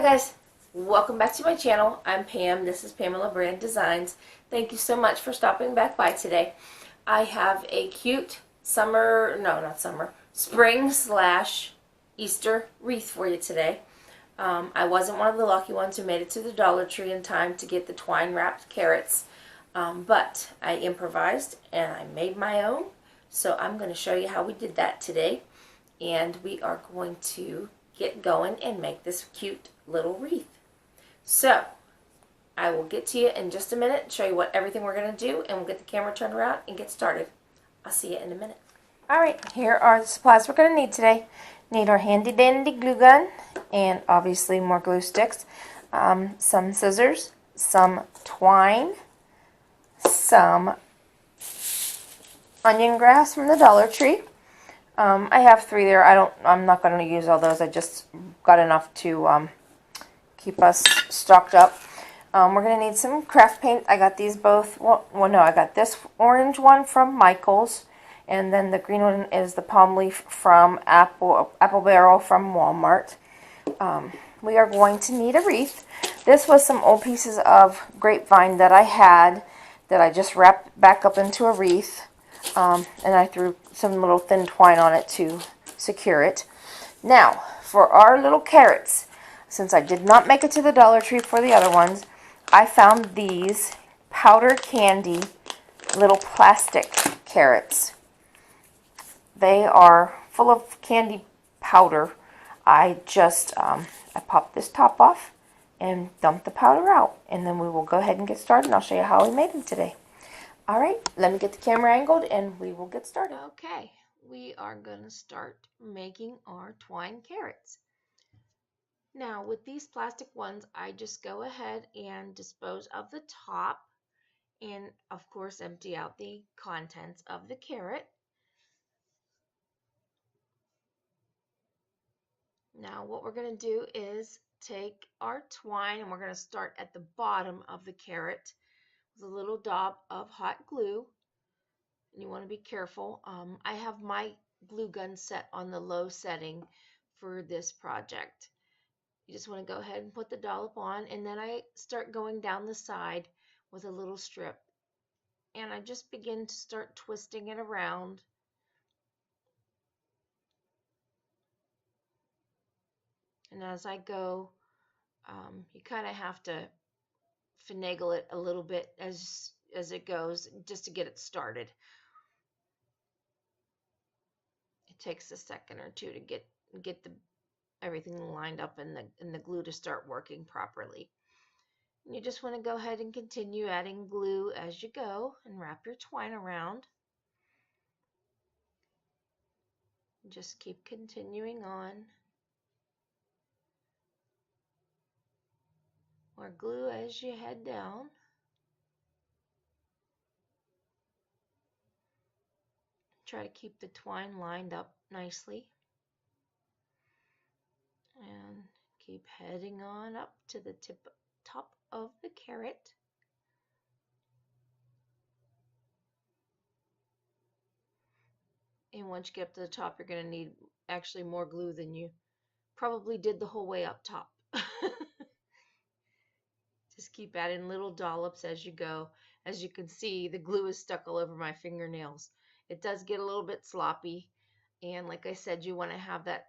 guys, welcome back to my channel. I'm Pam. This is Pamela Brand Designs. Thank you so much for stopping back by today. I have a cute spring slash Easter wreath for you today. I wasn't one of the lucky ones who made it to the Dollar Tree in time to get the twine wrapped carrots, but I improvised and I made my own. So I'm going to show you how we did that today, and we are going to get going and make this cute little wreath. So I will get to you in just a minute, show you everything we're going to do, and we'll get the camera turned around and get started. I'll see you in a minute. Alright, here are the supplies we're going to need today. Need our handy dandy glue gun, and obviously more glue sticks, some scissors, some twine, some onion grass from the Dollar Tree. I have 3 there. I'm not going to use all those. I just got enough to keep us stocked up. We're going to need some craft paint. I got these both. I got this orange one from Michael's, and then the green one is the palm leaf from Apple Barrel from Walmart. We are going to need a wreath. This was some old pieces of grapevine that I had that I just wrapped back up into a wreath. And I threw some little thin twine on it to secure it. Now, for our little carrots, since I did not make it to the Dollar Tree for the other ones, I found these powder candy little plastic carrots. They are full of candy powder. I just, I popped this top off and dumped the powder out. And then we will go ahead and get started, and I'll show you how we made them today. Alright, let me get the camera angled and we will get started. Okay, we are going to start making our twine carrots. Now, with these plastic ones, I just go ahead and dispose of the top and, of course, empty out the contents of the carrot. Now, what we're going to do is take our twine, and we're going to start at the bottom of the carrot with a little dab of hot glue. And you want to be careful. I have my glue gun set on the low setting for this project. You just want to go ahead and put the dollop on, and then I start going down the side with a little strip, and I just begin to start twisting it around. And as I go, you kind of have to finagle it a little bit as it goes, just to get it started. It takes a second or two to get everything lined up and the glue to start working properly. And you just want to go ahead and continue adding glue as you go and wrap your twine around. Just keep continuing on. More glue as you head down. Try to keep the twine lined up nicely. And keep heading on up to the top of the carrot. And once you get up to the top, you're going to need actually more glue than you probably did the whole way up top. Just keep adding little dollops as you go. As you can see, the glue is stuck all over my fingernails. It does get a little bit sloppy, and like I said, you want to have that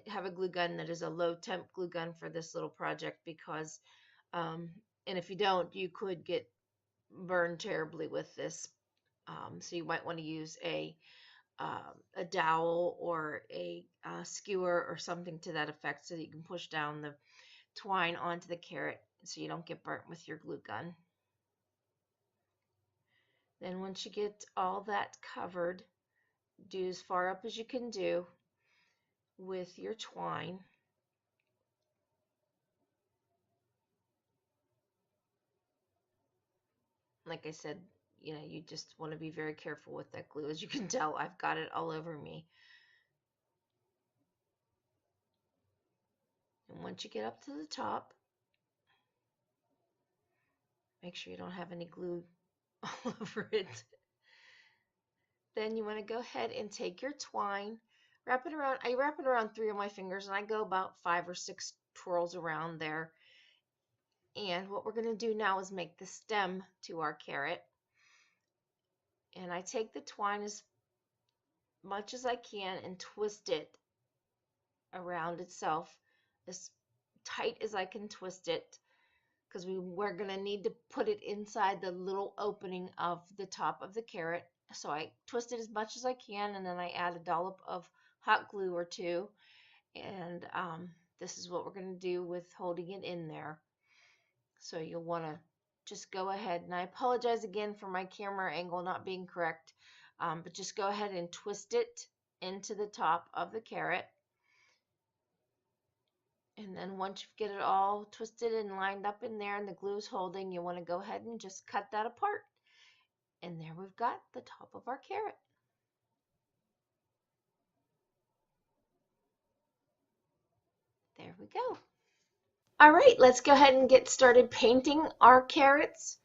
have a glue gun that is a low temp glue gun for this little project, because and if you don't, you could get burned terribly with this. So you might want to use a dowel or a skewer or something to that effect, so that you can push down the twine onto the carrot so you don't get burnt with your glue gun. Then once you get all that covered, do as far up as you can do with your twine. Like I said, you just want to be very careful with that glue. As you can tell, I've got it all over me. And once you get up to the top, make sure you don't have any glue all over it. Then you want to go ahead and take your twine, wrap it around. I wrap it around 3 of my fingers, and I go about 5 or 6 twirls around there. And what we're going to do now is make the stem to our carrot. And I take the twine as much as I can and twist it around itself as tight as I can twist it, because we're going to need to put it inside the little opening of the top of the carrot. So I twist it as much as I can, and then I add a dollop of hot glue or two. And this is what we're going to do with holding it in there. So you'll want to just go ahead, and I apologize again for my camera angle not being correct, but just go ahead and twist it into the top of the carrot. And then once you get it all twisted and lined up in there and the glue is holding, you want to go ahead and just cut that apart. And there we've got the top of our carrot. There we go. All right, let's go ahead and get started painting our carrots.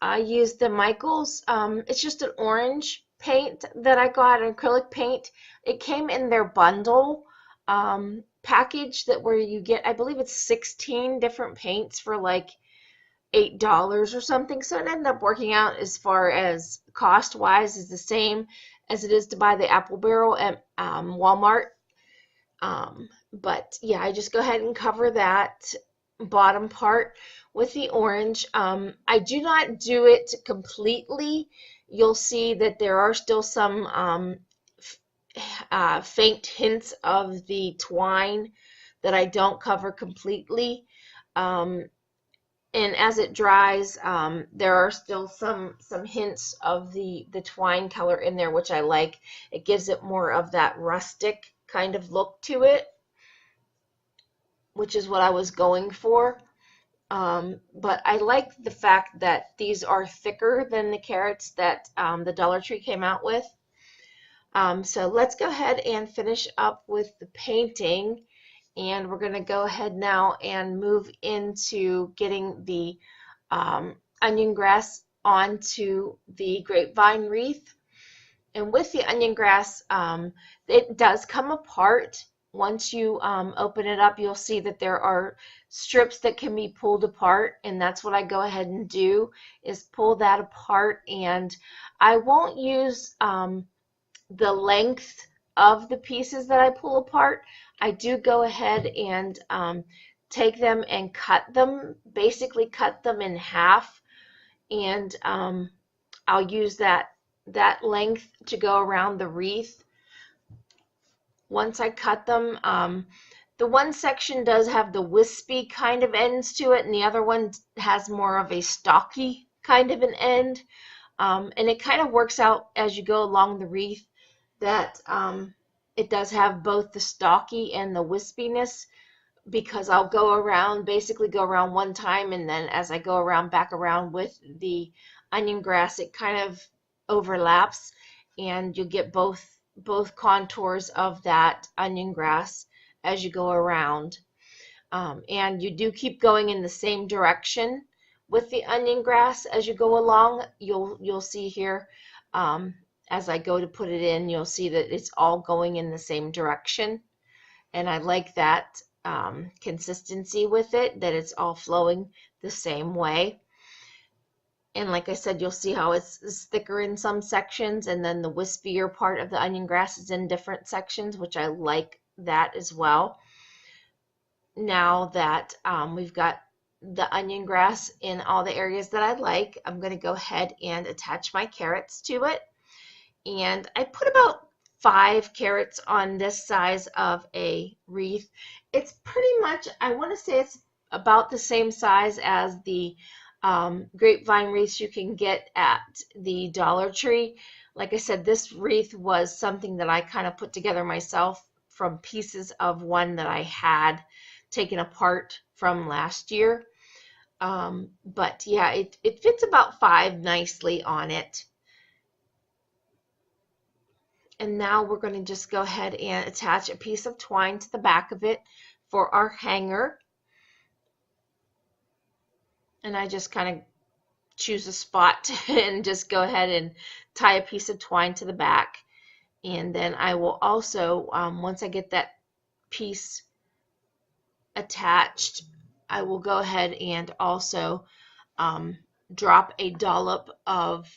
I used the Michaels, it's just an orange paint that I got, an acrylic paint. It came in their bundle package that where you get, I believe it's 16 different paints for like $8 or something. So it ended up working out as far as cost wise is the same as it is to buy the apple barrel at Walmart. But yeah, I just go ahead and cover that bottom part with the orange. I do not do it completely. You'll see that there are still some faint hints of the twine that I don't cover completely. And as it dries, there are still some hints of the twine color in there, which I like. It gives it more of that rustic kind of look to it, which is what I was going for. But I like the fact that these are thicker than the carrots that the Dollar Tree came out with. So let's go ahead and finish up with the painting, and we're going to go ahead now and move into getting the onion grass onto the grapevine wreath. And with the onion grass, it does come apart. Once you open it up, you'll see that there are strips that can be pulled apart, and that's what I go ahead and do, is pull that apart. And I won't use the length of the pieces that I pull apart. I do go ahead and take them and cut them, basically cut them in half, and I'll use that length to go around the wreath. Once I cut them, the one section does have the wispy kind of ends to it, and the other one has more of a stocky kind of an end. And it kind of works out as you go along the wreath that it does have both the stocky and the wispiness, because I'll go around, basically go around one time, and then as I go around back around with the onion grass, it kind of overlaps, and you'll get both contours of that onion grass as you go around. And you do keep going in the same direction with the onion grass as you go along. You'll see here, as I go to put it in, you'll see that it's all going in the same direction, and I like that consistency with it, that it's all flowing the same way. And like I said, you'll see how it's thicker in some sections, and then the wispier part of the onion grass is in different sections, which I like that as well. Now that we've got the onion grass in all the areas that I like, I'm going to go ahead and attach my carrots to it. And I put about 5 carrots on this size of a wreath. It's pretty much, I want to say it's about the same size as the grapevine wreaths you can get at the Dollar Tree. Like I said, this wreath was something that I kind of put together myself from pieces of one that I had taken apart from last year. But yeah, it fits about 5 nicely on it. And now we're going to just go ahead and attach a piece of twine to the back of it for our hanger. And I just kind of choose a spot and just go ahead and tie a piece of twine to the back. And then I will also, once I get that piece attached, I will go ahead and also drop a dollop of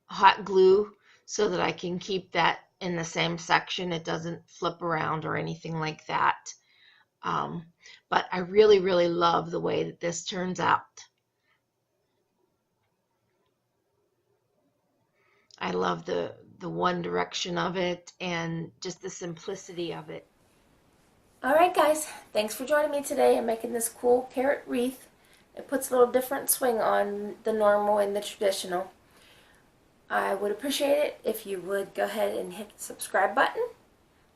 hot glue so that I can keep that in the same section. It doesn't flip around or anything like that. But I really, really love the way that this turns out. I love the one direction of it and just the simplicity of it. Alright guys, thanks for joining me today and making this cool carrot wreath. It puts a little different swing on the normal and the traditional. I would appreciate it if you would go ahead and hit the subscribe button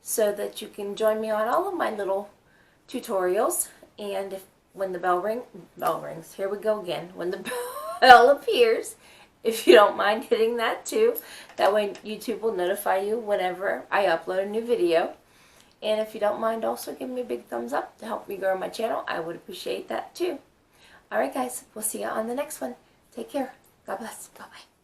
so that you can join me on all of my little tutorials. And if when the bell rings, here we go again, when the bell appears, if you don't mind hitting that too, that way YouTube will notify you whenever I upload a new video. And if you don't mind also giving me a big thumbs up to help me grow my channel, I would appreciate that too. Alright guys, we'll see you on the next one. Take care. God bless. Bye-bye.